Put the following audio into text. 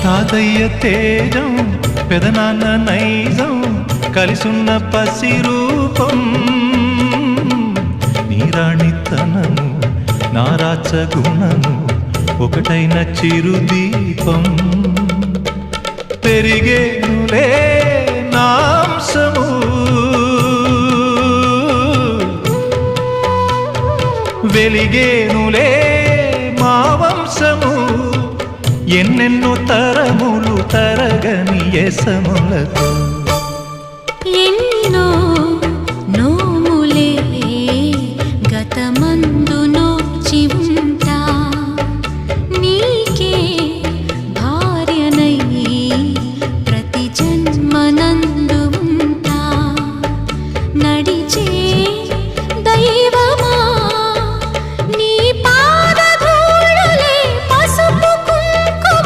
తాతయ్య తేజం పెదనాన్న నైజం కలిసున్న పసి రూపం నీరాణితనము నారాచ గుణము ఒకటైన చిరుదీపం పెరిగేనులే నాంసము వెలిగేనులే మా వంశము ఎన్నెన్నో తరములు తరగని యసములతో